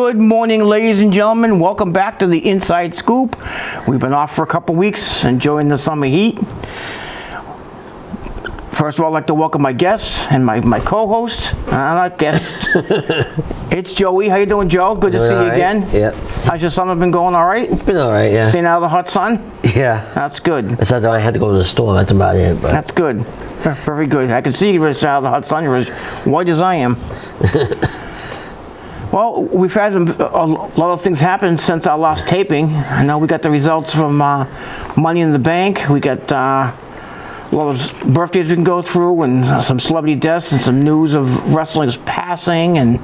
Good morning, ladies and gentlemen. Welcome back to the Inside Scoop. We've been off for a couple weeks, enjoying the summer heat. First of all, I'd like to welcome my guests and my co-host. Not guest. It's Joey. How you doing, Joe? Good to see you again. Yep. How's your summer been going? All right? It's been all right, yeah. Staying out of the hot sun? Yeah. That's good. Except that I had to go to the store. That's about it. But That's good. Very good. I can see you out of the hot sun. You're as white as I am. Well, we've had a lot of things happen since our last taping. I know we got the results from Money in the Bank. We got a lot of birthdays we can go through, and some celebrity deaths, and some news of wrestling's passing, and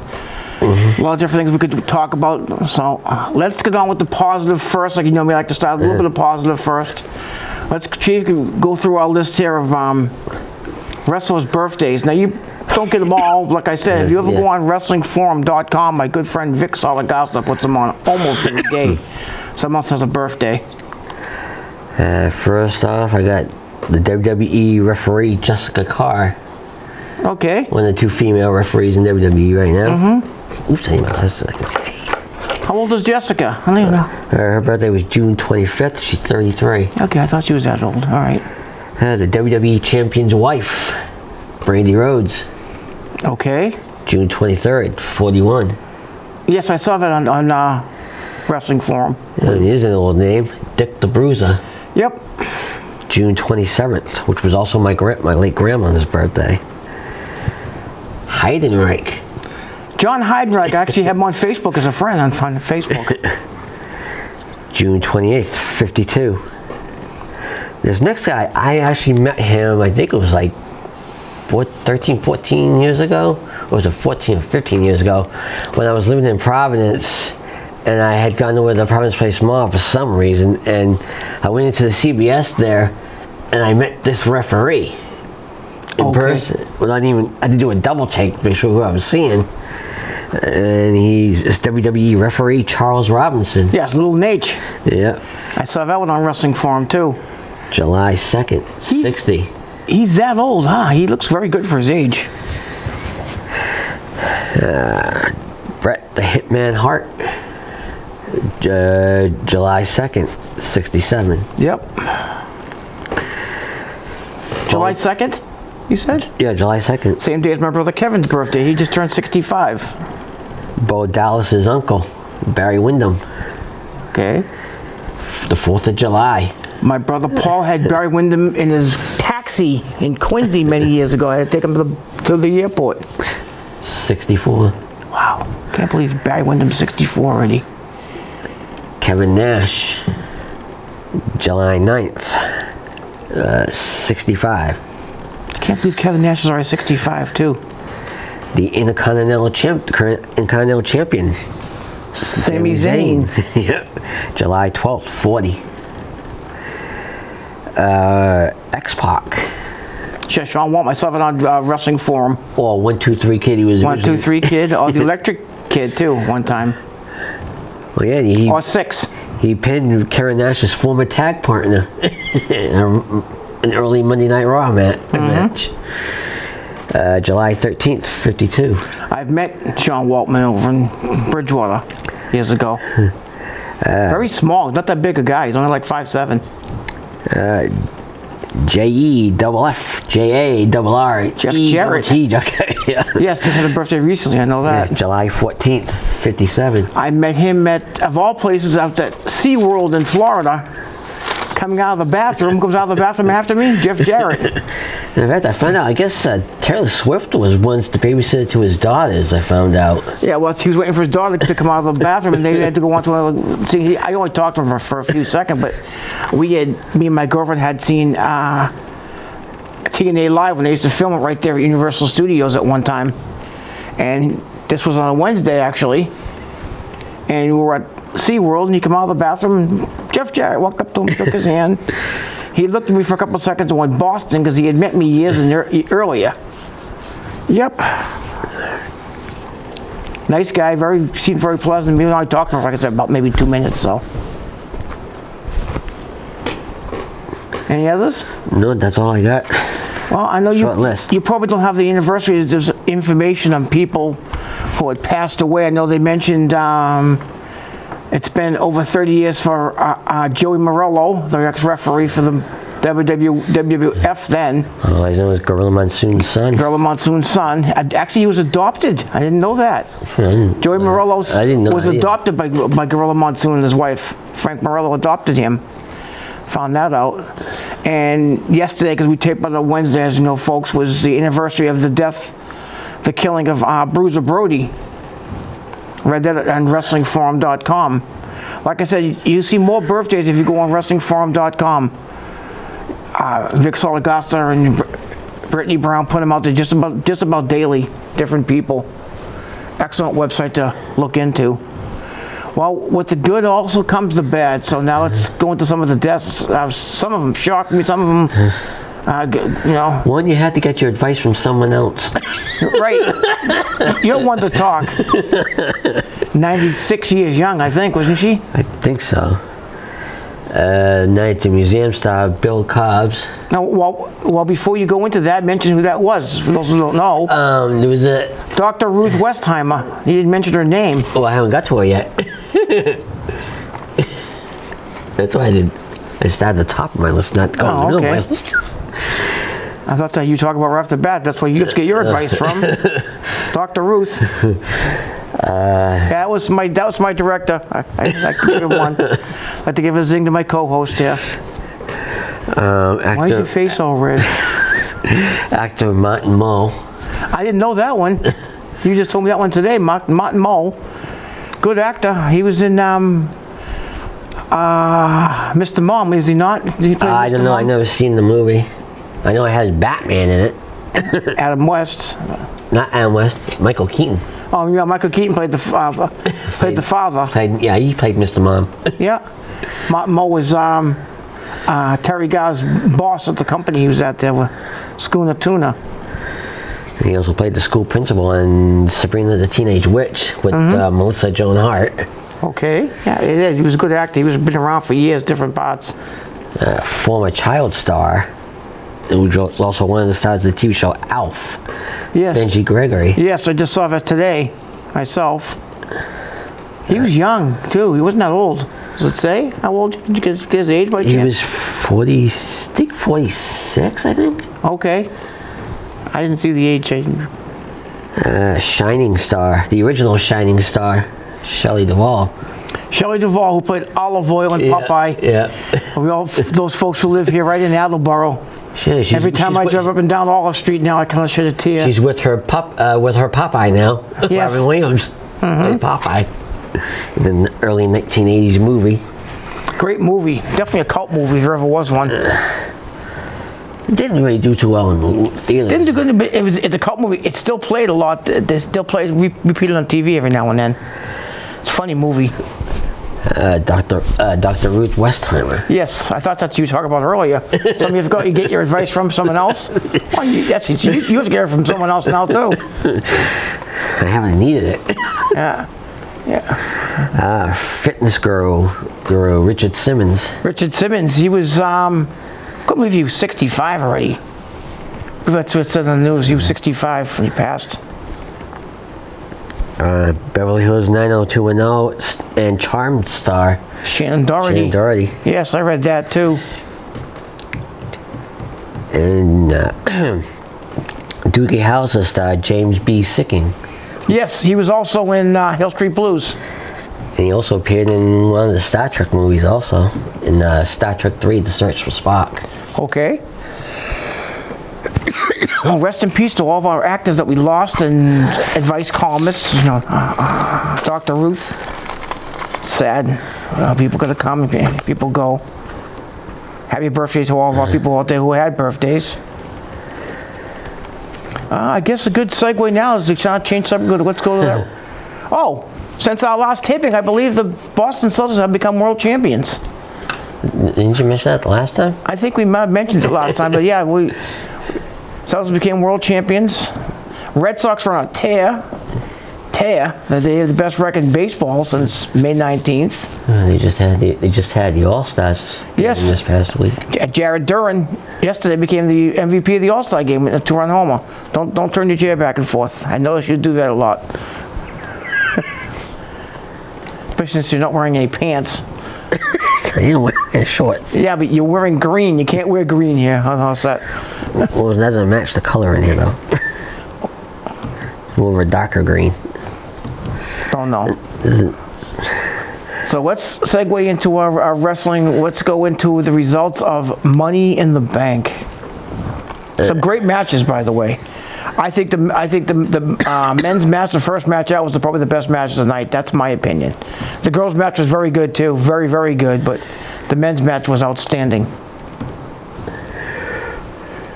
a lot of different things we could talk about. So let's get on with the positive first. Like you know me, I like to start with a little bit of positive first. Let's, Chief, go through our list here of wrestlers' birthdays. Now, you don't get them all. Like I said, if you ever go on WrestlingForum.com, my good friend Vic Salagasta puts them on almost every day. Someone else has a birthday. first off, I got the WWE referee, Jessica Carr. Okay. One of the two female referees in WWE right now. Oops, I need my list so I can see. How old is Jessica? I don't even know. Her birthday was June 25th. She's 33. Okay, I thought she was that old. All right. The WWE champion's wife, Brandy Rhodes. Okay. June 23rd, 41. Yes, I saw that on Wrestling Forum. And here's an old name, Dick the Bruiser. Yep. June 27th, which was also my late grandmother's birthday. Heidenreich. John Heidenreich. I actually have him on Facebook as a friend on Facebook. June 28th, 52. This next guy, I actually met him, I think it was like 13, 14 years ago, or was it 14 or 15 years ago, when I was living in Providence, and I had gone over to the Providence Place Mall for some reason, and I went into the CBS there, and I met this referee in person. Without even, I had to do a double take to make sure who I was seeing. And he's WWE referee Charles Robinson. Yes, Little Nate. Yeah. I saw that one on Wrestling Forum too. July 2nd, 60. He's that old, huh? He looks very good for his age. Bret the Hitman Hart. July 2nd, 67. Yep. July 2nd, you said? Yeah, July 2nd. Same day as my brother Kevin's birthday. He just turned 65. Bo Dallas's uncle, Barry Windham. Okay. The 4th of July. My brother Paul had Barry Windham in his taxi in Quincy many years ago. I had to take him to the airport. 64. Wow. Can't believe Barry Windham's 64 already. Kevin Nash, July 9th, 65. Can't believe Kevin Nash is already 65 too. The current Intercontinental Champion, Sami Zayn. Yep. July 12th, 40. X-Pac. Sure, Sean Waltman. I saw it on Wrestling Forum. Or 1-2-3 Kid. He was 1-2-3 Kid, or the Electric Kid too. One time. Well, yeah, or 6. He pinned Kevin Nash's former tag partner in an early Monday Night Raw match. July 13th, 52. I've met Sean Waltman over in Bridgewater years ago. Very small, not that big a guy. He's only like 5'7". J-E-F-F, J-A-R-R, Jeff Jarrett. Okay, yeah. Yes, just had a birthday recently, I know that. Yeah, July 14th, 57. I met him at, of all places, out at SeaWorld in Florida. Coming out of the bathroom, comes out of the bathroom after me, Jeff Jarrett. In fact, I found out, I guess Taylor Swift was once the babysitter to his daughters, I found out. Yeah, well, he was waiting for his daughter to come out of the bathroom, and they had to go on to see. I only talked to him for a few seconds, but me and my girlfriend had seen TNA Live when they used to film it right there at Universal Studios at one time. And this was on a Wednesday, actually. And we were at SeaWorld, and he came out of the bathroom, and Jeff Jarrett walked up to him, shook his hand. He looked at me for a couple of seconds and went Boston, because he had met me years earlier. Yep. Nice guy, seemed very pleasant. Me and I talked for, like I said, about maybe 2 minutes, so. Any others? No, that's all I got. Well, I know Short list. You probably don't have the anniversaries. There's information on people who had passed away. I know they mentioned it's been over 30 years for Joey Morello, the ex-referee for the WWF then. Oh, I know it was Gorilla Monsoon's son. Gorilla Monsoon's son. Actually, he was adopted. I didn't know that. Joey Morello was adopted by Gorilla Monsoon and his wife. Frank Morello adopted him. Found that out. And yesterday, because we taped on a Wednesday, as you know, folks, was the anniversary of the killing of Bruiser Brody. Read that on WrestlingForum.com. Like I said, you see more birthdays if you go on WrestlingForum.com. Vic Solagasta and Brittany Brown put them out there just about daily. Different people. Excellent website to look into. Well, with the good also comes the bad. So now let's go into some of the deaths. Some of them shocked me. Some of them, you know. One, you had to get your advice from someone else. Right. You're one to talk. 96 years young, I think, wasn't she? I think so. Night, the museum star Bill Cobbs. Now, well, before you go into that, mention who that was. For those who don't know, There was a Dr. Ruth Westheimer. You didn't mention her name. Oh, I haven't got to her yet. That's why I started at the top of my list, not going to the middle of my list. I thought that you talk about right off the bat. That's where you get your advice from, Dr. Ruth. That was my director. I like to give one. I like to give a zing to my co-host here. Why is your face all red? Actor Martin Mull. I didn't know that one. You just told me that one today. Martin Mull, good actor. He was in Mr. Mom. Is he not? Did he play I Mr. don't know. Mom? I never seen the movie. I know it has Batman in it. Adam West. Not Adam West. Michael Keaton. Oh yeah, Michael Keaton played the father. Yeah, he played Mr. Mom. Yeah. Martin Mull was Terry Gar's boss at the company he was at there with Schooner Tuna. He also played the school principal in Sabrina the Teenage Witch with Melissa Joan Hart. Okay. Yeah, he was a good actor. He was been around for years, different parts. Former child star, who was also one of the stars of the TV show Alf. Yes. Benji Gregory. Yes, I just saw that today, myself. He was young, too. He wasn't that old. Does it say how old? Did you get his age by chance? He was 46, I think. Okay. I didn't see the age. Shining Star, the original Shining Star, Shelley Duvall. Shelley Duvall, who played Olive Oil in Popeye. Yeah. We all those folks who live here right in Attleboro. Every time I drive up and down Olive Street now, I kind of shed a tear. She's with her Popeye now. Yes. Robin Williams played Popeye in the early 1980s movie. Great movie. Definitely a cult movie if there ever was one. It didn't really do too well in the theaters. Didn't do good, but it's a cult movie. It still played a lot. They still played, repeated on TV every now and then. It's a funny movie. Dr. Ruth Westheimer. Yes, I thought that's what you were talking about earlier. Some of you get your advice from someone else. Well, yes, you have to get it from someone else now too. I haven't needed it. Yeah. Fitness guru Richard Simmons. Richard Simmons, he was, I couldn't believe he was 65 already. That's what it said on the news. He was 65 when he passed. Beverly Hills 90210 and Charmed star Shannon Doherty. Yes, I read that too. And Doogie Howser star James B. Sicking. Yes, he was also in Hill Street Blues. And he also appeared in one of the Star Trek movies also, in Star Trek 3, The Search for Spock. Okay. Well, rest in peace to all of our actors that we lost and advice columnists. You know, Dr. Ruth. Sad. People gonna come, people go. Happy birthday to all of our people out there who had birthdays. I guess a good segue now is to change something good. Let's go to that. Oh, since our last taping, I believe the Boston Celtics have become world champions. Didn't you mention that the last time? I think we might have mentioned it last time, but yeah, Celtics became world champions. Red Sox are on a tear. They have the best record in baseball since May 19th. They just had the All-Stars this past week. Jared Duran yesterday became the MVP of the All-Star game with a 2-run homer. Don't turn your chair back and forth. I noticed you do that a lot. especially since you're not wearing any pants. I am wearing shorts. Yeah, but you're wearing green. You can't wear green here. How's that? Well, it doesn't match the color in here, though. More of a darker green. Don't know. So let's segue into our wrestling. Let's go into the results of Money in the Bank. Some great matches, by the way. I think the men's match, the first match out, was probably the best match of the night. That's my opinion. The girls' match was very good too, very, very good. But the men's match was outstanding.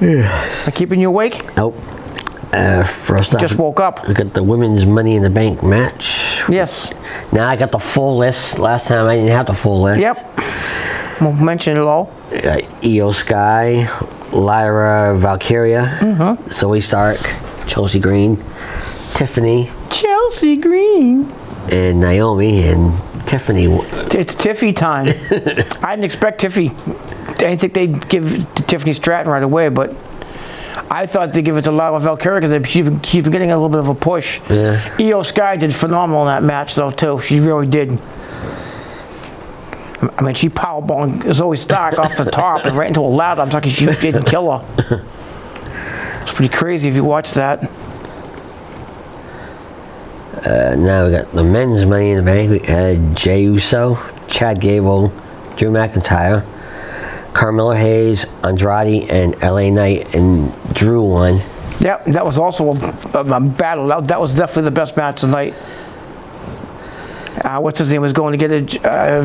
Am I keeping you awake? Nope. First off, Just woke up. We got the women's Money in the Bank match. Yes. Now I got the full list. Last time I didn't have the full list. Yep. We'll mention it all. Io Sky, Lyra Valkyria, Zoe Stark, Chelsea Green, Tiffany, Chelsea Green, and Naomi and Tiffany. It's Tiffy time. I didn't expect Tiffy. I didn't think they'd give to Tiffany Stratton right away, but I thought they'd give it to Lyra Valkyria because she's been getting a little bit of a push. Yeah. Io Sky did phenomenal in that match, though, too. She really did. I mean, she powerbombed Zoe Stark off the top and right into a ladder. I'm talking, she didn't kill her. It's pretty crazy if you watch that. Now we got the men's Money in the Bank. We had Jey Uso, Chad Gable, Drew McIntyre, Carmelo Hayes, Andrade, and LA Knight, and Drew won. Yep, that was also a battle. That was definitely the best match tonight. What's his name was going to get it.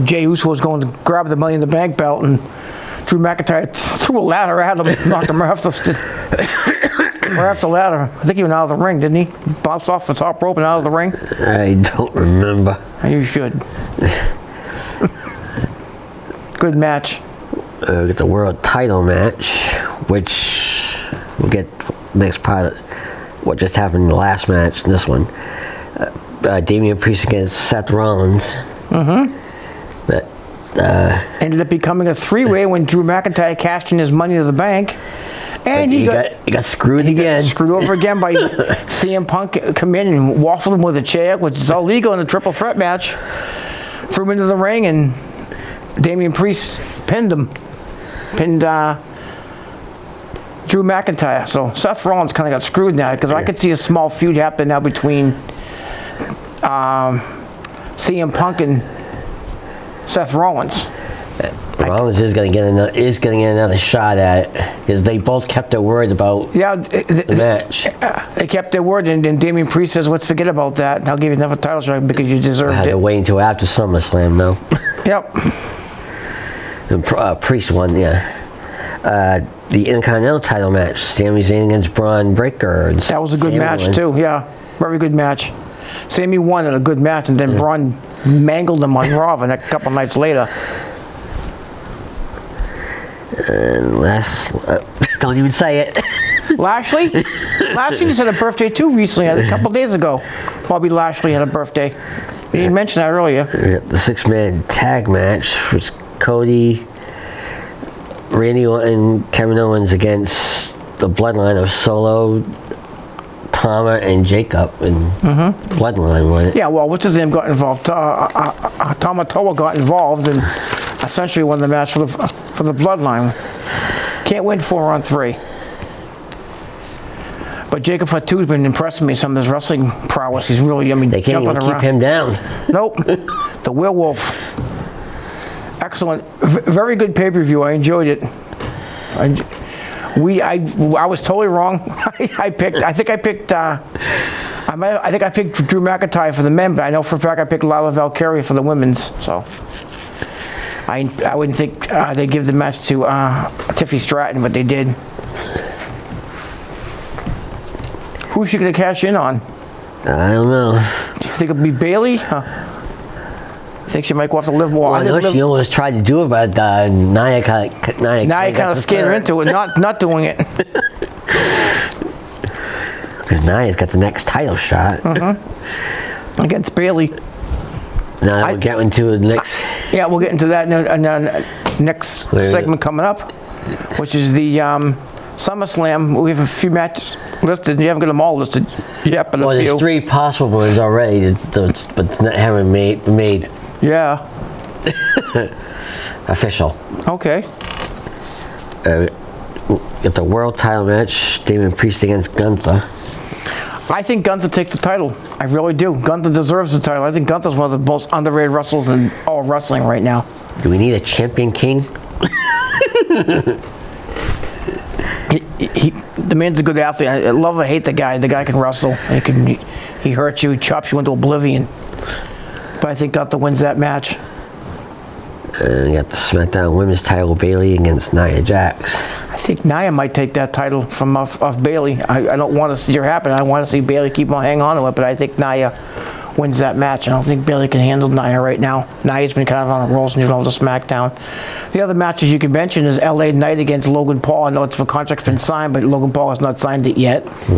Jey Uso was going to grab the Money in the Bank belt, and Drew McIntyre threw a ladder at him, knocked him right off the ladder. I think he went out of the ring, didn't he? Bounced off the top rope and out of the ring. I don't remember. You should. Good match. We got the world title match, which we'll get next part of what just happened in the last match. This one, Damian Priest against Seth Rollins. But ended up becoming a three-way when Drew McIntyre cashed in his Money in the Bank, and he got screwed again. Got screwed over again by CM Punk come in and waffled him with a chair, which is illegal in a triple threat match. Threw him into the ring, and Damian Priest pinned him. Pinned Drew McIntyre. So Seth Rollins kind of got screwed now, because I could see a small feud happen now between CM Punk and Seth Rollins. Rollins is going to get another shot at it, because they both kept their word about the match. They kept their word, and then Damian Priest says, "Let's forget about that, and I'll give you another title shot because you deserved it." I had to wait until after SummerSlam, though. Yep. And Priest won, yeah. The Intercontinental title match, Sami Zayn against Braun Breaker. That was a good match too. Yeah, very good match. Sami won in a good match, and then Braun mangled him on Raw a couple nights later. And don't even say it. Lashley just had a birthday too recently, a couple days ago. Bobby Lashley had a birthday. We didn't mention that earlier. The 6-man tag match was Cody, Randy Orton, Kevin Owens against the Bloodline of Solo, Tama, and Jacob, and Bloodline won it. Yeah, well, what's his name got involved? Tama Toa got involved and essentially won the match for the Bloodline. Can't win 4-on-3. But Jacob Fatu's been impressing me, some of his wrestling prowess. He's really, they can't jumping even around. keep him down. Nope. The Werewolf. Excellent. Very good pay-per-view. I enjoyed it. I was totally wrong. I think I picked Drew McIntyre for the men, but I know for a fact I picked Lyra Valkyria for the women's. So I wouldn't think they'd give the match to Tiffany Stratton, but they did. Who's she going to cash in on? I don't know. Do you think it'll be Bayley? I think she might go off to live more. Well, I know she almost tried to do it, but Nia kind of scared her into it, not doing it. Because Nia's got the next title shot. Against Bayley. Now we'll get into the next... Yeah, we'll get into that in the next segment coming up, which is the SummerSlam. We have a few matches listed. You haven't got them all listed yet, but there's 3 possible ones already, but haven't made. Yeah. Official. Okay. Got the world title match, Damon Priest against Gunther. I think Gunther takes the title. I really do. Gunther deserves the title. I think Gunther's one of the most underrated wrestlers in all wrestling right now. Do we need a champion king? The man's a good athlete. I love or hate the guy. The guy can wrestle. He hurts you. He chops you into oblivion. But I think Gunther wins that match. We got the SmackDown Women's title, Bayley against Nia Jax. I think Nia might take that title from off Bayley. I don't want to see her happen. I want to see Bayley keep on hanging on to it, but I think Nia wins that match. I don't think Bayley can handle Nia right now. Nia's been kind of on a roll since over to SmackDown. The other matches you could mention is LA Knight against Logan Paul. I know the contract's been signed, but Logan Paul has not signed it yet. We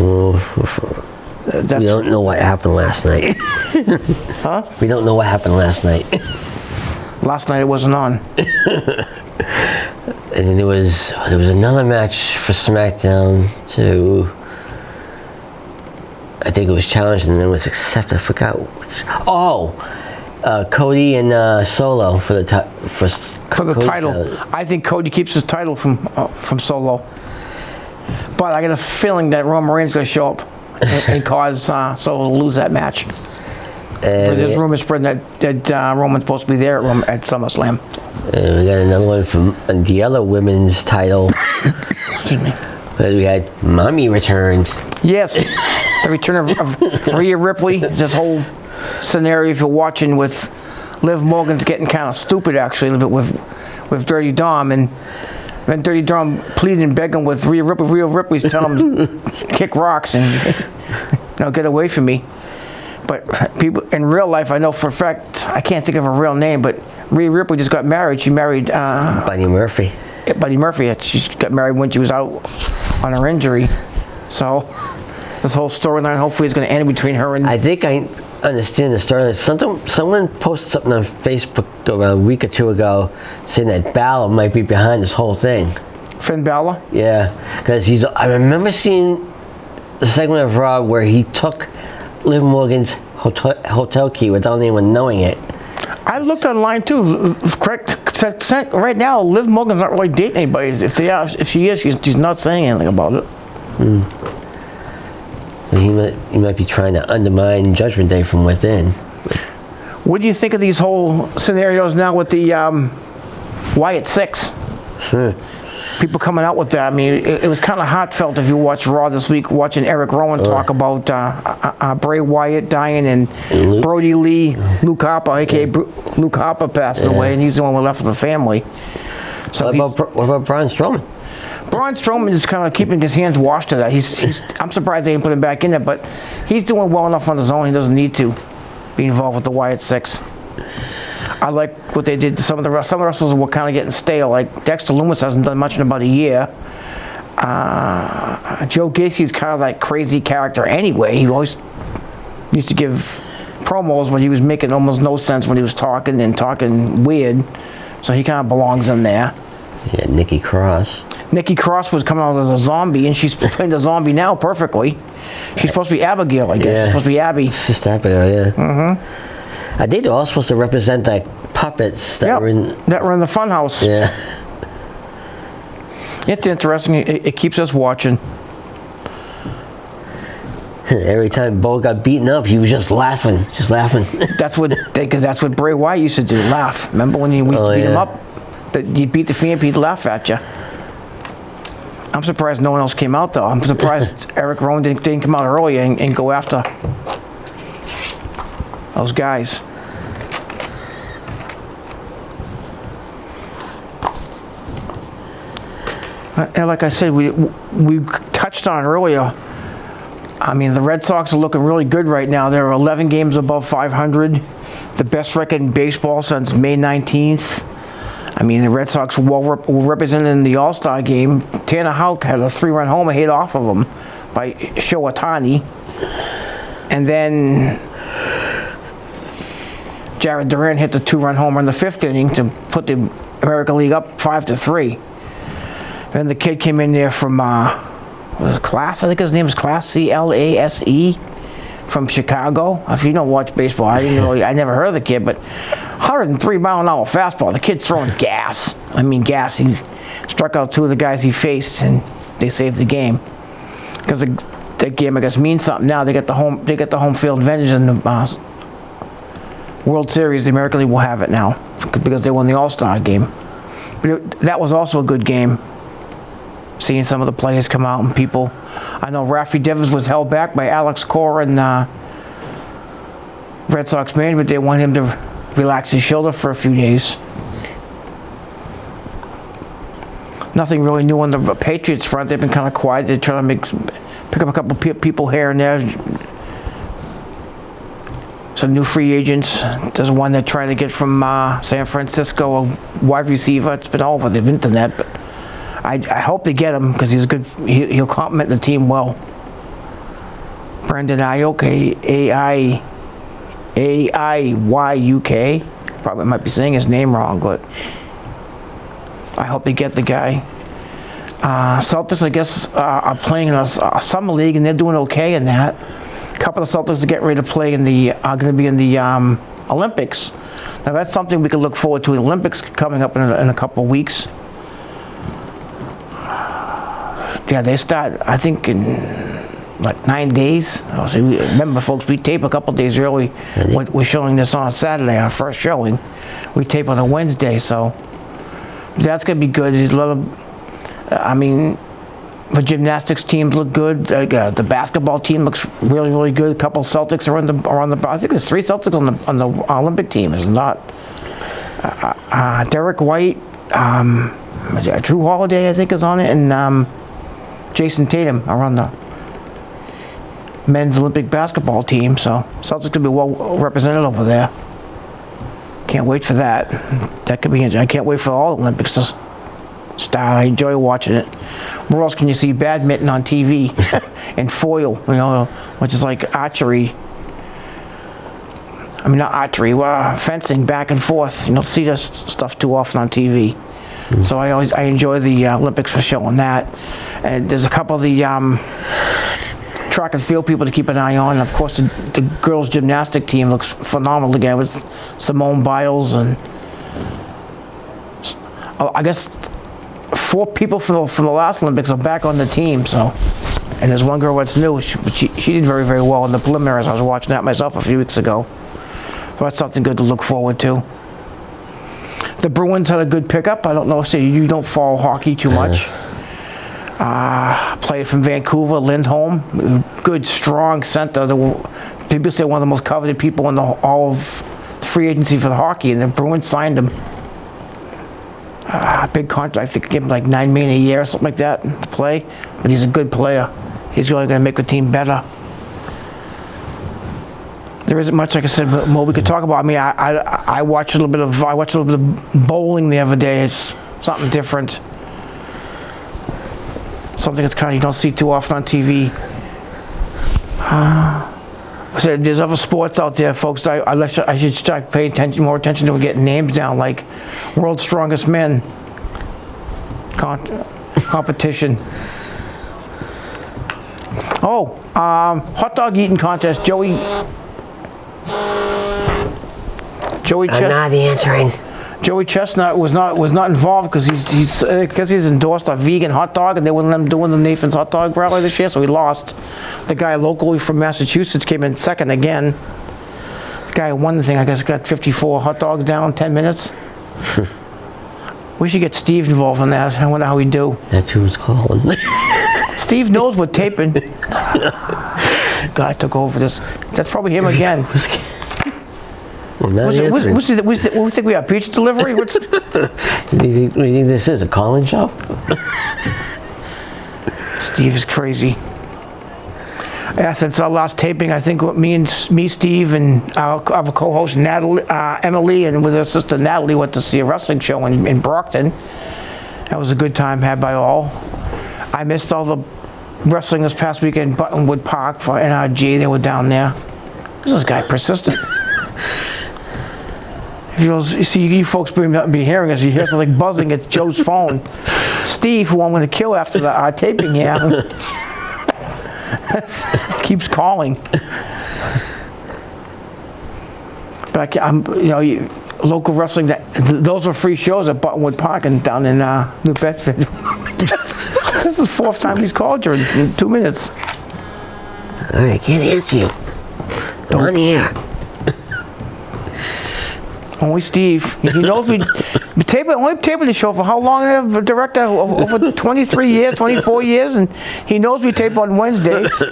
don't know what happened last night. Huh? We don't know what happened last night. Last night it wasn't on. And then there was another match for SmackDown too. I think it was challenged and then was accepted. I forgot which. Cody and Solo for the title. I think Cody keeps his title from Solo. But I got a feeling that Roman Reigns going to show up and cause Solo to lose that match. There's rumors spreading that Roman's supposed to be there at SummerSlam. And we got another one from the other women's title. Excuse me. We had Mommy returned. Yes, the return of Rhea Ripley. This whole scenario, if you're watching, with Liv Morgan's getting kind of stupid actually a little bit with Dirty Dom, and then Dirty Dom pleading and begging with Rhea Ripley. Rhea Ripley's telling him kick rocks and get away from me. But people in real life, I know for a fact, I can't think of her real name, but Rhea Ripley just got married. She married Buddy Murphy. Buddy Murphy. She got married when she was out on her injury. So this whole storyline hopefully is going to end between her and... I think I understand the storyline. Someone posted something on Facebook a week or two ago saying that Balor might be behind this whole thing. Finn Balor? Yeah, because I remember seeing the segment of Raw where he took Liv Morgan's hotel key without anyone knowing it. I looked online too. Correct. Right now, Liv Morgan's not really dating anybody. If she is, she's not saying anything about it. He might be trying to undermine Judgment Day from within. What do you think of these whole scenarios now with the Wyatt Six? People coming out with that. I mean, it was kind of heartfelt if you watch Raw this week, watching Eric Rowan talk about Bray Wyatt dying and Brody Lee, Luke Harper, aka Luke Harper, passed away, and he's the one left with the family. So what about Braun Strowman? Braun Strowman is kind of keeping his hands washed to that. I'm surprised they didn't put him back in there, but he's doing well enough on his own. He doesn't need to be involved with the Wyatt Six. I like what they did to some of the wrestlers were kind of getting stale. Like Dexter Lumis hasn't done much in about a year. Joe Gacy's kind of that crazy character anyway. He always used to give promos when he was making almost no sense when he was talking weird. So he kind of belongs in there. Yeah, Nikki Cross. Nikki Cross was coming out as a zombie, and she's playing the zombie now perfectly. She's supposed to be Abigail, I guess. Yeah. She's supposed to be Abby. Sister Abigail, yeah. I think they're all supposed to represent like puppets that were in the funhouse. Yeah. It's interesting. It keeps us watching. Every time Bo got beaten up, he was just laughing. That's what Bray Wyatt used to do. Laugh. Remember when we used to beat him up? You beat the fan, he'd laugh at you. I'm surprised no one else came out though. I'm surprised Eric Rowan didn't come out earlier and go after those guys. And like I said, we touched on it earlier. I mean, the Red Sox are looking really good right now. They're 11 games above 500, the best record in baseball since May 19th. I mean, the Red Sox were represented in the All-Star game. Tanner Houck had a 3-run homer hit off of him by Shohei Ohtani. And then Jared Durant hit the 2-run homer in the 5th inning to put the American League up 5-3. And the kid came in there from Class. I think his name is Class, Clase, from Chicago. If you don't watch baseball, I never heard of the kid, but 103-mile-an-hour fastball. The kid's throwing gas. I mean gas. He struck out 2 of the guys he faced, and they saved the game. Because that game, I guess, means something now. They get the home field advantage in the World Series. The American League will have it now because they won the All-Star game. But that was also a good game. Seeing some of the players come out and people. I know Rafi Devers was held back by Alex Cora and Red Sox management. They want him to relax his shoulder for a few days. Nothing really new on the Patriots front. They've been kind of quiet. They're trying to pick up a couple people here and there. Some new free agents. There's one they're trying to get from San Francisco, a wide receiver. It's been all over the internet, but I hope they get him because he's good. He'll complement the team well. Brendan Ayuk, A-I-Y-U-K. Probably might be saying his name wrong, but I hope they get the guy. Celtics, I guess, are playing in a summer league, and they're doing okay in that. A couple of Celtics are getting ready to play are going to be in the Olympics. Now that's something we can look forward to. The Olympics coming up in a couple of weeks. Yeah, they start, I think, in like 9 days. So remember, folks, we tape a couple days early. We're showing this on Saturday, our first showing. We tape on a Wednesday, so that's going to be good. There's a lot of, the gymnastics teams look good. The basketball team looks really, really good. A couple Celtics are on the. I think there's 3 Celtics on the Olympic team. Is not Derek White, Drew Holiday, I think, is on it, and Jason Tatum are on the men's Olympic basketball team. So Celtics could be well represented over there. Can't wait for that. That could be. I can't wait for all the Olympics to start. I enjoy watching it. Where else can you see badminton on TV and foil? Which is like archery. I mean, not archery. Fencing back and forth. You don't see this stuff too often on TV. So I enjoy the Olympics for showing that. And there's a couple of the track and field people to keep an eye on. And of course, the girls' gymnastic team looks phenomenal again with Simone Biles and I guess 4 people from the last Olympics are back on the team. So, and there's one girl that's new. She did very, very well in the preliminaries. I was watching that myself a few weeks ago. So that's something good to look forward to. The Bruins had a good pickup. I don't know if you don't follow hockey too much. Player from Vancouver, Lindholm, good, strong center. People say one of the most coveted people in all of the free agency for the hockey, and the Bruins signed him. Big contract. I think give him like $9 million a year or something like that to play. But he's a good player. He's really going to make the team better. There isn't much, like I said, more we could talk about. I mean, I watched a little bit of bowling the other day. It's something different. Something that's kind of you don't see too often on TV. So there's other sports out there, folks. I should start paying more attention to getting names down, like World's Strongest Men competition. Hot dog eating contest. Joey I'm not answering. Joey Chestnut was not involved because he's endorsed a vegan hot dog, and they wouldn't let him doing the Nathan's hot dog rally this year, so he lost. The guy locally from Massachusetts came in second again. The guy who won the thing, I guess, got 54 hot dogs down in 10 minutes. We should get Steve involved in that. I wonder how he'd do. That's who's calling. Steve knows we're taping. Guy took over this. That's probably him again. Well, we think we have pizza delivery? What do you think this is, a call-in show? Steve is crazy. Yeah, since our last taping, I think me, Steve, and our co-host Natalie, Emily, and with her sister Natalie went to see a wrestling show in Brockton. That was a good time had by all. I missed all the wrestling this past weekend in Buttonwood Park for NRG. They were down there. This guy persistent. You see, you folks be hearing us. You hear something buzzing. It's Joe's phone. Steve, who I'm going to kill after the taping here, keeps calling. But local wrestling, those were free shows at Buttonwood Park and down in New Bedford. This is the fourth time he's called you in 2 minutes. All right, I can't answer you. I'm on the air. Only Steve. He knows we only taping the show for how long? I have a director over 23 years, 24 years, and he knows we tape on Wednesdays. Here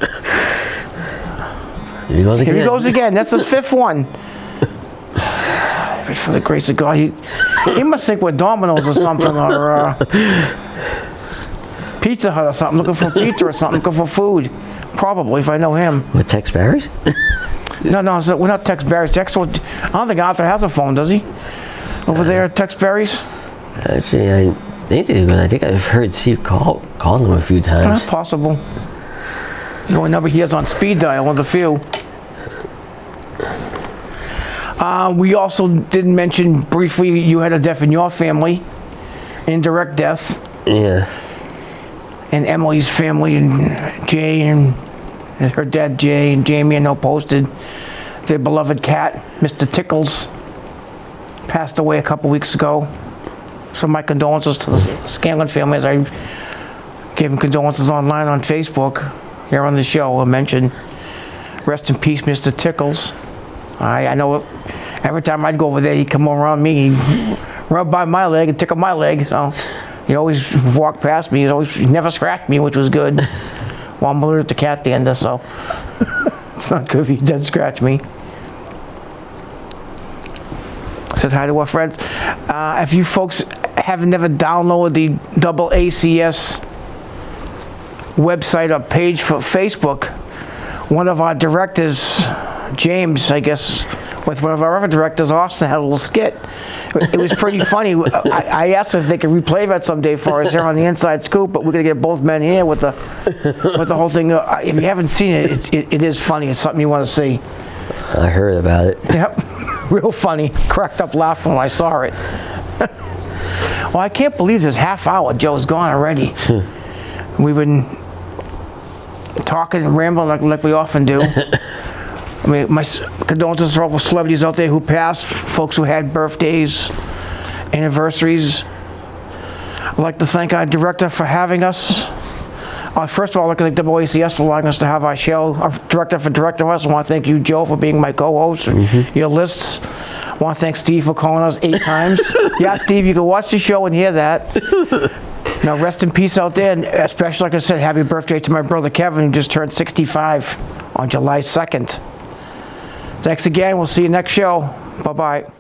he goes again. Here he goes again. That's his fifth one. For the grace of God, he must think we're Domino's or something, or Pizza Hut or something, looking for pizza or something, looking for food. Probably, if I know him. With Tex Barry's? No, we're not Tex Barry's. I don't think Arthur has a phone, does he? Over there at Tex Barry's? Actually, I think they do. I think I've heard Steve call him a few times. That's possible. The only number he has on speed dial, one of the few. We also didn't mention briefly you had a death in your family, indirect death. Yeah. And Emily's family, and Jay and her dad Jay and Jamie, and posted their beloved cat, Mr. Tickles, passed away a couple weeks ago. So my condolences to the Scanlon family, as I gave him condolences online on Facebook. Here on the show, I mentioned, rest in peace, Mr. Tickles. I know every time I'd go over there, he'd come around me, he'd rub by my leg and tickle my leg. So he always walked past me. He never scratched me, which was good. Well, I'm allergic to cat dander, so it's not good if he did scratch me. Said hi to our friends. If you folks have never downloaded the Double ACS website or page for Facebook, one of our directors, James, I guess, with one of our other directors, Austin, had a little skit. It was pretty funny. I asked them if they could replay that someday for us here on the Inside Scoop, but we're going to get both men here with the whole thing. If you haven't seen it, it is funny. It's something you want to see. I heard about it. Yep. Real funny. Cracked up laughing when I saw it. Well, I can't believe this half hour. Joe's gone already. We've been talking and rambling like we often do. I mean, my condolences to all the celebrities out there who passed, folks who had birthdays, anniversaries. I'd like to thank our director for having us. First of all, I'd like to thank WACS for allowing us to have our show. Our director for directing us. I want to thank you, Joe, for being my co-host and your lists. I want to thank Steve for calling us 8 times. Yeah, Steve, you can watch the show and hear that. Now, rest in peace out there, and especially, like I said, happy birthday to my brother Kevin, who just turned 65 on July 2nd. Thanks again. We'll see you next show. Bye-bye.